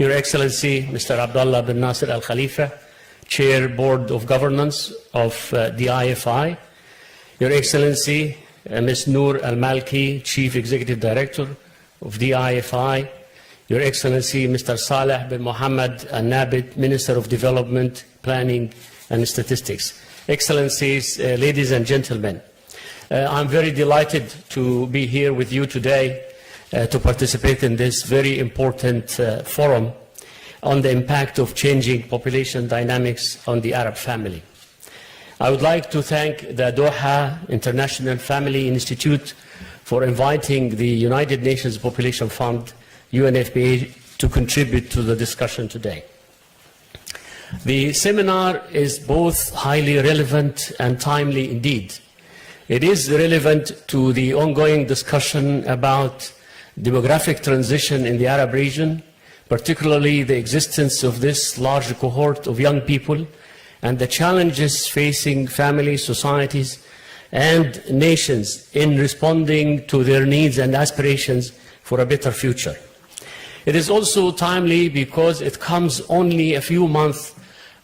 Your Excellency, Mr. Abdullah bin Nasser Al Khalifa, Chair, Board of Governance of the IFI. Your Excellency, Ms. Noor Al Malki, Chief Executive Director of the IFI. Your Excellency, Mr. Saleh bin Mohammed Al Nabit, Minister of Development, Planning and Statistics. Excellencies, ladies and gentlemen, I'm very delighted to be here with you today to participate in this very important forum on the impact of changing population dynamics on the Arab family. I would like to thank the Doha International Family Institute for inviting the United Nations Population Fund, UNFPA, to contribute to the discussion today. The seminar is both highly relevant and timely indeed. It is relevant to the ongoing discussion about demographic transition in the Arab region, particularly the existence of this large cohort of young people and the challenges facing families, societies, and nations in responding to their needs and aspirations for a better future. It is also timely because it comes only a few months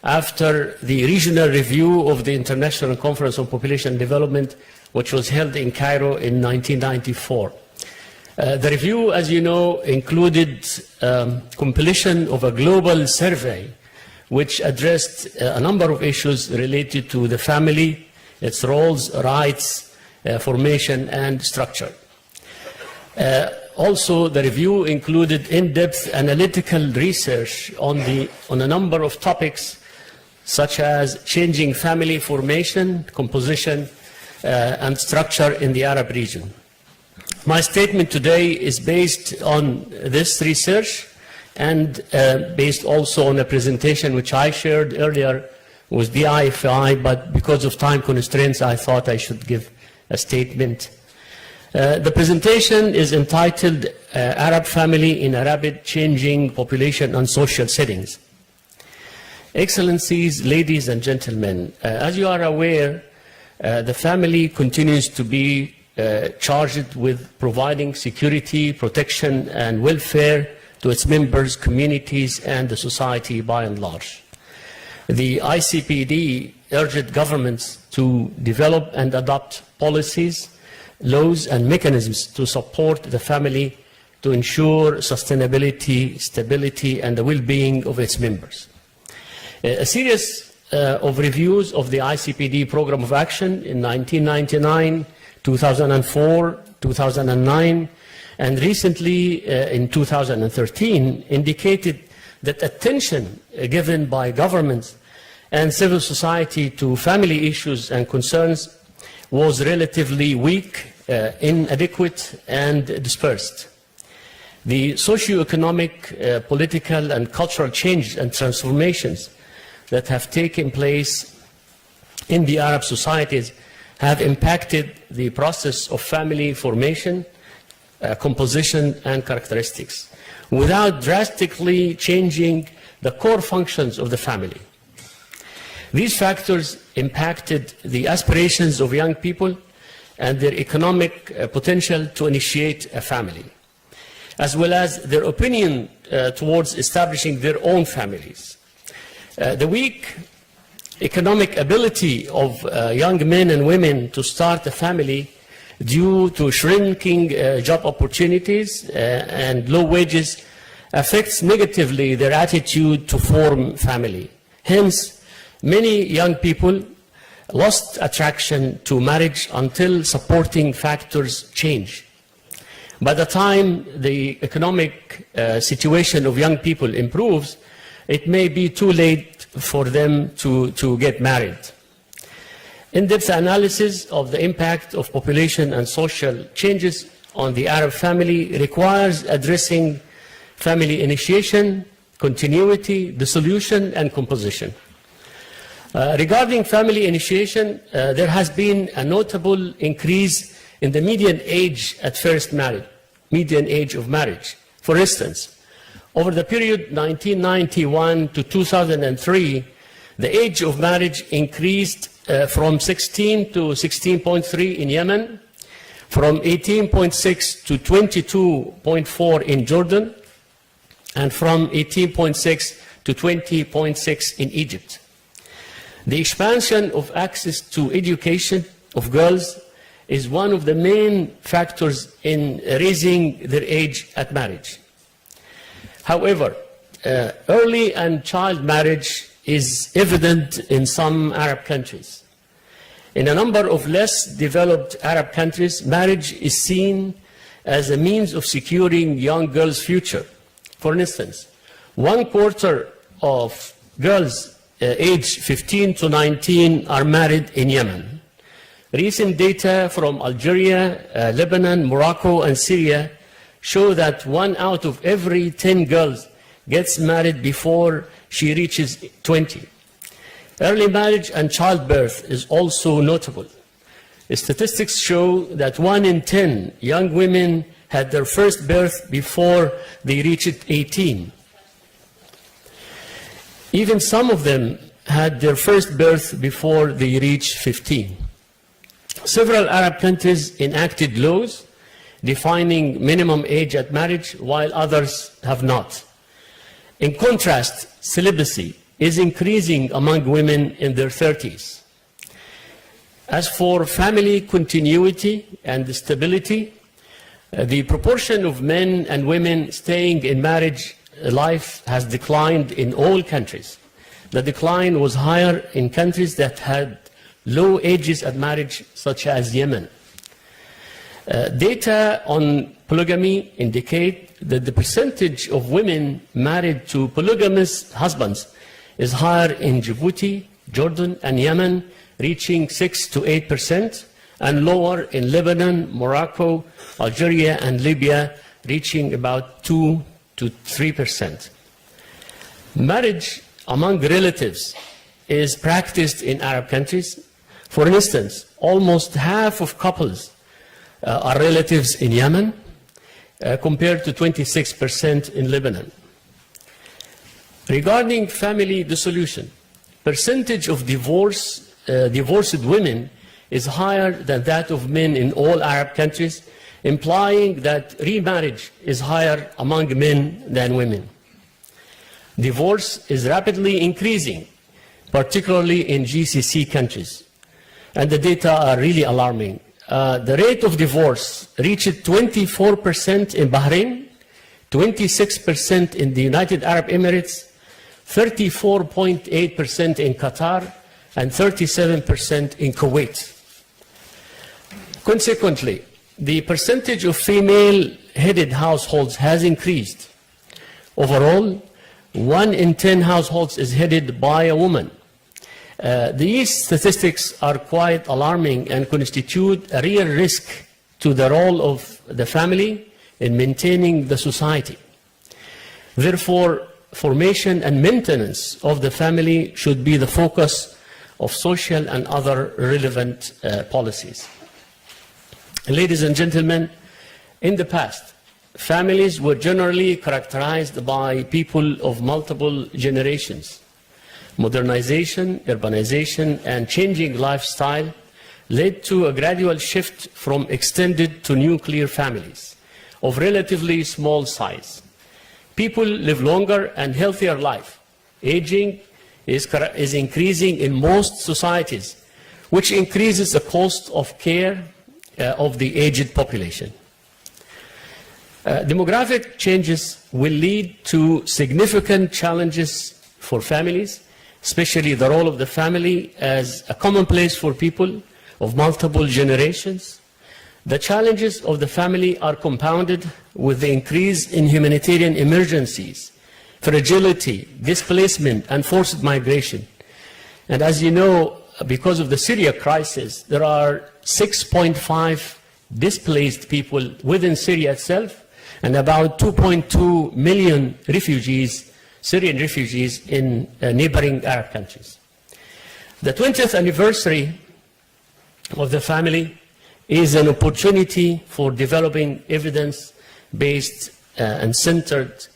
after the regional review of the International Conference on Population Development, which was held in Cairo in 1994. The review, as you know, included completion of a global survey which addressed a number of issues related to the family, its roles, rights, formation, and structure. Also, the review included in-depth analytical research on a number of topics such as changing family formation, composition, and structure in the Arab region. My statement today is based on this research and based also on a presentation which I shared earlier with the IFI, but because of time constraints, I thought I should give a statement. The presentation is entitled Arab Family in a Rapid Changing Population and Social Settings. Excellencies, ladies and gentlemen, as you are aware, the family continues to be charged with providing security, protection, and welfare to its members, communities, and the society by and large. The ICPD urged governments to develop and adopt policies, laws, and mechanisms to support the family to ensure sustainability, stability, and the well-being of its members. A series of reviews of the ICPD Program of Action in 1999, 2004, 2009, and recently in 2013 indicated that attention given by governments and civil society to family issues and concerns was relatively weak, inadequate, and dispersed. The socio-economic, political, and cultural changes and transformations that have taken place in the Arab societies have impacted the process of family formation, composition, and characteristics, without drastically changing the core functions of the family. These factors impacted the aspirations of young people and their economic potential to initiate a family, as well as their opinion towards establishing their own families. The weak economic ability of young men and women to start a family due to shrinking job opportunities and low wages affects negatively their attitude to form family. Hence, many young people lost attraction to marriage until supporting factors change. By the time the economic situation of young people improves, it may be too late for them to get married. In-depth analysis of the impact of population and social changes on the Arab family requires addressing family initiation, continuity, dissolution, and composition. Regarding family initiation, there has been a notable increase in the median age at first marriage, median age of marriage. For instance, over the period 1991 to 2003, the age of marriage increased from 16 to 16.3 in Yemen, from 18.6 to 22.4 in Jordan, and from 18.6 to 20.6 in Egypt. The expansion of access to education of girls is one of the main factors in raising their age at marriage. However, early and child marriage is evident in some Arab countries. In a number of less developed Arab countries, marriage is seen as a means of securing young girls' future. For instance, 1/4 of girls aged 15 to 19 are married in Yemen. Recent data from Algeria, Lebanon, Morocco, and Syria show that 1 out of every 10 girls gets married before she reaches 20. Early marriage and childbirth is also notable. Statistics show that 1 in 10 young women had their first birth before they reached 18. Even some of them had their first birth before they reached 15. Several Arab countries enacted laws defining minimum age at marriage, while others have not. In contrast, celibacy is increasing among women in their 30s. As for family continuity and stability, the proportion of men and women staying in marriage life has declined in all countries. The decline was higher in countries that had low ages at marriage, such as Yemen. Data on polygamy indicate that the percentage of women married to polygamous husbands is higher in Djibouti, Jordan, and Yemen, reaching 6 to 8%, and lower in Lebanon, Morocco, Algeria, and Libya, reaching about 2 to 3%. Marriage among relatives is practiced in Arab countries. For instance, almost half of couples are relatives in Yemen, compared to 26% in Lebanon. Regarding family dissolution, percentage of divorced women is higher than that of men in all Arab countries, implying that remarriage is higher among men than women. Divorce is rapidly increasing, particularly in GCC countries, and the data are really alarming. The rate of divorce reached 24% in Bahrain, 26% in the United Arab Emirates, 34.8% in Qatar, and 37% in Kuwait. Consequently, the percentage of female-headed households has increased. Overall, 1 in 10 households is headed by a woman. These statistics are quite alarming and constitute a real risk to the role of the family in maintaining the society. Therefore, formation and maintenance of the family should be the focus of social and other relevant policies. Ladies and gentlemen, in the past, families were generally characterized by people of multiple generations. Modernization, urbanization, and changing lifestyle led to a gradual shift from extended to nuclear families of relatively small size. People live longer and healthier life. Aging is increasing in most societies, which increases the cost of care of the aged population. Demographic changes will lead to significant challenges for families, especially the role of the family as a common place for people of multiple generations. The challenges of the family are compounded with the increase in humanitarian emergencies, fragility, displacement, and forced migration. And as you know, because of the Syria crisis, there are 6.5 displaced people within Syria itself, and about 2.2 million refugees, Syrian refugees, in neighboring Arab countries. The 20th anniversary of the family is an opportunity for developing evidence-based and centered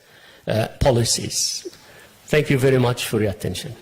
policies. Thank you very much for your attention.